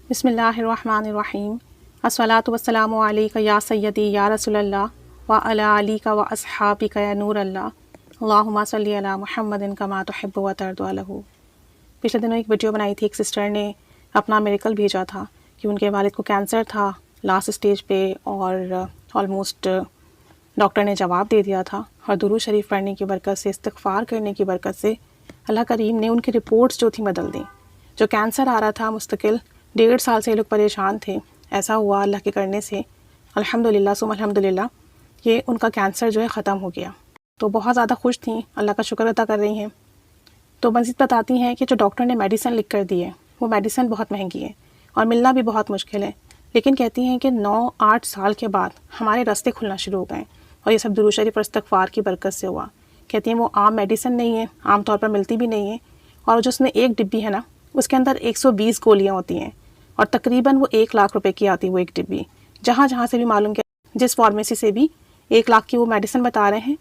بسم اللہ الرحمن الرحیم الصلاۃ والسلام علیک یا سیدی یا رسول اللہ وعلی آلک و اصحابک یا نور اللہ اللہم صلی علی محمد کما تحب و ترضی عنہ۔ پچھلے دنوں ایک ویڈیو بنائی تھی، ایک سسٹر نے اپنا میریکل بھیجا تھا کہ ان کے والد کو کینسر تھا لاسٹ اسٹیج پہ، اور آلموسٹ ڈاکٹر نے جواب دے دیا تھا، اور درود شریف پڑھنے کی برکت سے، استغفار کرنے کی برکت سے اللہ کریم نے ان کی رپورٹس جو تھیں بدل دیں۔ جو کینسر آ رہا تھا مستقل 1.5 سال سے یہ لوگ پریشان تھے، ایسا ہوا اللہ کے کرنے سے الحمدللہ ثم الحمدللہ یہ ان کا کینسر جو ہے ختم ہو گیا۔ تو بہت زیادہ خوش تھیں، اللہ کا شکر ادا کر رہی ہیں۔ تو مزید بتاتی ہیں کہ جو ڈاکٹر نے میڈیسن لکھ کر دی ہے وہ میڈیسن بہت مہنگی ہے اور ملنا بھی بہت مشکل ہے، لیکن کہتی ہیں کہ 9-8 سال کے بعد ہمارے راستے کھلنا شروع ہو گئے، اور یہ سب درود شریف اور استغفار کی برکت سے ہوا۔ کہتی ہیں وہ عام میڈیسن نہیں ہے، عام طور پر ملتی بھی نہیں ہے، اور جو اس میں ایک ڈبی ہے نا اس کے اندر 120 گولیاں ہوتی ہیں، اور تقریباً وہ 1 لاکھ روپے کی آتی ہے وہ ایک ڈبی۔ جہاں سے بھی معلوم کیا، جس فارمیسی سے بھی 1 لاکھ کی وہ میڈیسن بتا رہے ہیں،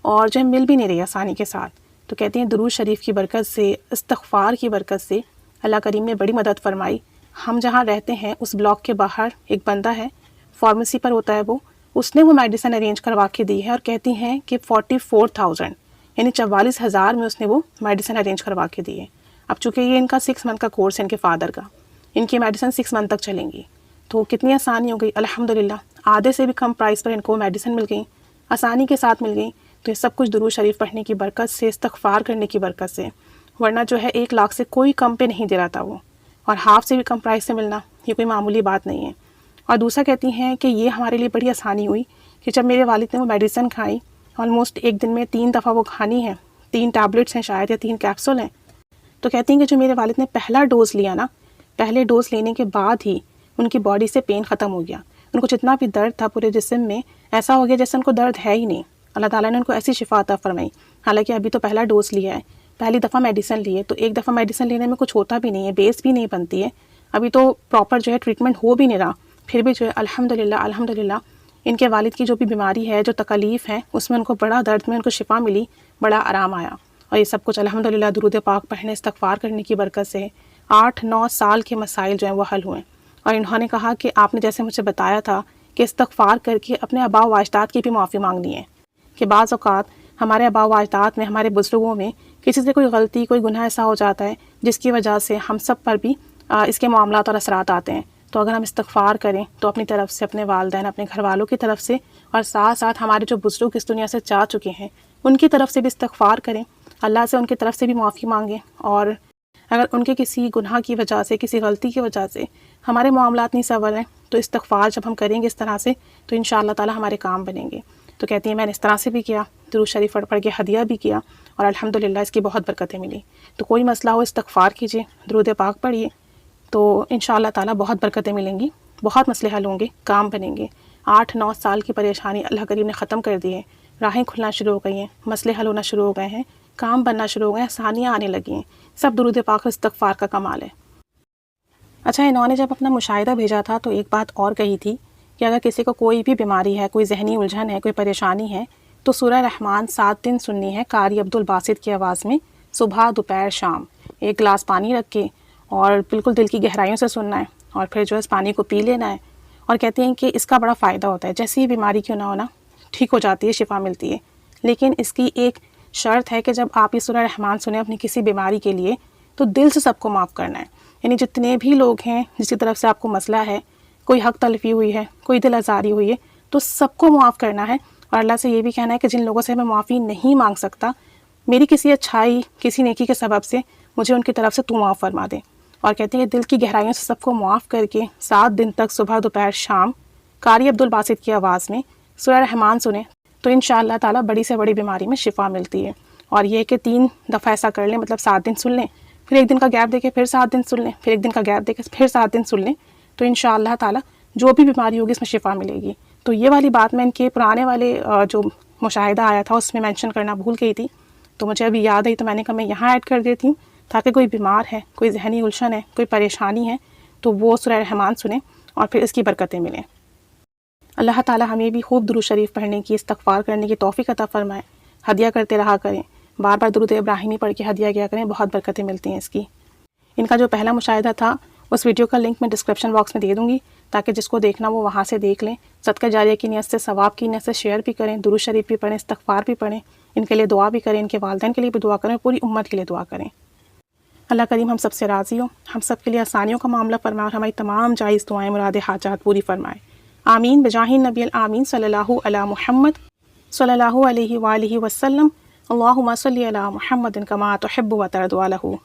اور جو ہے مل بھی نہیں رہی آسانی کے ساتھ۔ تو کہتی ہیں درود شریف کی برکت سے، استغفار کی برکت سے اللہ کریم نے بڑی مدد فرمائی۔ ہم جہاں رہتے ہیں اس بلاک کے باہر ایک بندہ ہے، فارمیسی پر ہوتا ہے وہ، اس نے وہ میڈیسن ارینج کروا کے دی ہے، اور کہتی ہیں کہ 44,000 یعنی 44,000 میں اس نے وہ میڈیسن ارینج کروا کے دی ہے۔ اب چونکہ یہ ان کا 6 منتھ کا کورس ہے، ان کے فادر کا، ان کی میڈیسن 6 منتھ تک چلیں گی، تو کتنی آسانی ہو گئی الحمدللہ۔ آدھے سے بھی کم پرائس پر ان کو میڈیسن مل گئی، آسانی کے ساتھ مل گئی۔ تو یہ سب کچھ درود شریف پڑھنے کی برکت سے، استغفار کرنے کی برکت سے، ورنہ جو ہے 1 لاکھ سے کوئی کم پہ نہیں دے رہا تھا وہ، اور ہاف سے بھی کم پرائس سے ملنا یہ کوئی معمولی بات نہیں ہے۔ اور دوسرا کہتی ہیں کہ یہ ہمارے لیے بڑی آسانی ہوئی کہ جب میرے والد نے وہ میڈیسن کھائی، آلموسٹ ایک دن میں 3 دفعہ وہ کھانی ہے، 3 ٹیبلٹس ہیں شاید، یا 3 کیپسول ہیں۔ تو کہتی ہیں کہ جو میرے والد نے پہلا ڈوز لیا نا، پہلے ڈوز لینے کے بعد ہی ان کی باڈی سے پین ختم ہو گیا۔ ان کو جتنا بھی درد تھا پورے جسم میں، ایسا ہو گیا جیسے ان کو درد ہے ہی نہیں۔ اللہ تعالیٰ نے ان کو ایسی شفا عطا فرمائی، حالانکہ ابھی تو پہلا ڈوز لیا ہے، پہلی دفعہ میڈیسن لی ہے، تو ایک دفعہ میڈیسن لینے میں کچھ ہوتا بھی نہیں ہے، بیس بھی نہیں بنتی ہے، ابھی تو پراپر جو ہے ٹریٹمنٹ ہو بھی نہیں رہا، پھر بھی جو ہے الحمدللہ ان کے والد کی جو بھی بیماری ہے، جو تکلیف ہے، اس میں ان کو بڑا درد میں ان کو شفا ملی، بڑا آرام آیا۔ اور یہ سب کچھ الحمدللہ درود پاک پڑھنے، استغفار کرنے کی برکت سے 8-9 سال کے مسائل جو ہیں وہ حل ہوئے۔ اور انہوں نے کہا کہ آپ نے جیسے مجھے بتایا تھا کہ استغفار کر کے اپنے آباء و اجداد کی بھی معافی مانگنی ہے، کہ بعض اوقات ہمارے آباء و اجداد میں، ہمارے بزرگوں میں کسی سے کوئی غلطی، کوئی گناہ ایسا ہو جاتا ہے جس کی وجہ سے ہم سب پر بھی اس کے معاملات اور اثرات آتے ہیں۔ تو اگر ہم استغفار کریں تو اپنی طرف سے، اپنے والدین، اپنے گھر والوں کی طرف سے، اور ساتھ ساتھ ہمارے جو بزرگ اس دنیا سے جا چکے ہیں ان کی طرف سے بھی استغفار کریں، اللہ سے ان کی طرف سے بھی معافی مانگیں، اور اگر ان کے کسی گناہ کی وجہ سے، کسی غلطی کی وجہ سے ہمارے معاملات نہیں سنور ہیں، تو استغفار جب ہم کریں گے اس طرح سے تو انشاءاللہ تعالی ہمارے کام بنیں گے۔ تو کہتی ہیں میں نے اس طرح سے بھی کیا، درود شریف پڑھ کے ہدیہ بھی کیا، اور الحمدللہ اس کی بہت برکتیں ملی۔ تو کوئی مسئلہ ہو استغفار کیجیے، درود پاک پڑھیے، تو انشاءاللہ تعالی بہت برکتیں ملیں گی، بہت مسئلے حل ہوں گے، کام بنیں گے۔ 8-9 سال کی پریشانی اللہ کریم نے ختم کر دی ہے، راہیں کھلنا شروع ہو گئی ہیں، مسئلے حل ہونا شروع ہو گئے ہیں، کام بننا شروع ہو گئے ہیں، آسانیاں آنے لگی ہیں، سب درود پاک اور استغفار کا کمال ہے۔ اچھا، انہوں نے جب اپنا مشاہدہ بھیجا تھا تو ایک بات اور کہی تھی کہ اگر کسی کو کوئی بھی بیماری ہے، کوئی ذہنی الجھن ہے، کوئی پریشانی ہے، تو سورہ رحمان 7 دن سننی ہے قاری عبدالباسط کی آواز میں، صبح دوپہر شام، 1 گلاس پانی رکھ کے، اور بالکل دل کی گہرائیوں سے سننا ہے، اور پھر جو ہے اس پانی کو پی لینا ہے۔ اور کہتے ہیں کہ اس کا بڑا فائدہ ہوتا ہے، جیسی ہی بیماری کیوں نہ ہونا، ٹھیک ہو جاتی ہے، شفا ملتی ہے، لیکن اس کی ایک شرط ہے کہ جب آپ یہ سورہ رحمان سنیں اپنی کسی بیماری کے لیے تو دل سے سب کو معاف کرنا ہے، یعنی جتنے بھی لوگ ہیں جس کی طرف سے آپ کو مسئلہ ہے، کوئی حق تلفی ہوئی ہے، کوئی دل آزاری ہوئی ہے، تو سب کو معاف کرنا ہے، اور اللہ سے یہ بھی کہنا ہے کہ جن لوگوں سے میں معافی نہیں مانگ سکتا، میری کسی اچھائی، کسی نیکی کے سبب سے مجھے ان کی طرف سے تو معاف فرما دے۔ اور کہتے ہیں دل کی گہرائیوں سے سب کو معاف کر کے 7 دن تک صبح دوپہر شام قاری عبدالباسط کی آواز میں سورہ رحمان سنیں تو انشاءاللہ تعالی بڑی سے بڑی بیماری میں شفا ملتی ہے۔ اور یہ کہ 3 دفعہ ایسا کر لیں، مطلب 7 دن سن لیں، پھر 1 دن کا گیپ دے کے پھر 7 دن سن لیں، پھر 1 دن کا گیپ دے کے پھر 7 دن سن لیں، تو انشاءاللہ تعالی جو بھی بیماری ہوگی اس میں شفا ملے گی۔ تو یہ والی بات میں ان کے پرانے والے جو مشاہدہ آیا تھا اس میں مینشن کرنا بھول گئی تھی، تو مجھے ابھی یاد آئی تو میں نے کہا میں یہاں ایڈ کر دیتی ہوں، تاکہ کوئی بیمار ہے، کوئی ذہنی الجھن ہے، کوئی پریشانی ہے، تو وہ سورہ رحمان سنیں اور پھر اس کی برکتیں ملیں۔ اللہ تعالی ہمیں بھی خوب درود شریف پڑھنے کی، استغفار کرنے کی توفیق عطا فرمائے، ہدیہ کرتے رہا کریں، بار بار درود ابراہیمی پڑھ کے ہدیہ کیا کریں، بہت برکتیں ملتی ہیں اس کی۔ ان کا جو پہلا مشاہدہ تھا اس ویڈیو کا لنک میں ڈسکرپشن باکس میں دے دوں گی تاکہ جس کو دیکھنا وہ وہاں سے دیکھ لیں. صدقہ جاریہ کی نیت سے، ثواب کی نیت سے شیئر بھی کریں، درود شریف بھی پڑھیں، استغفار بھی پڑھیں، ان کے لیے دعا بھی کریں، ان کے والدین کے لیے بھی دعا کریں، پوری امت کے لیے دعا کریں. اللہ کریم ہم سب سے راضی ہو، ہم سب کے لیے آسانیوں کا معاملہ فرمائے اور ہماری تمام جائز دعائیں مراد حاجات پوری فرمائے. آمین بجاہ نبی الآمین صلی اللہ علی محمد صلی اللہ علیہ وآلہ وسلم. اللہم صلی علی محمد کما تحب و ترضی عنہ.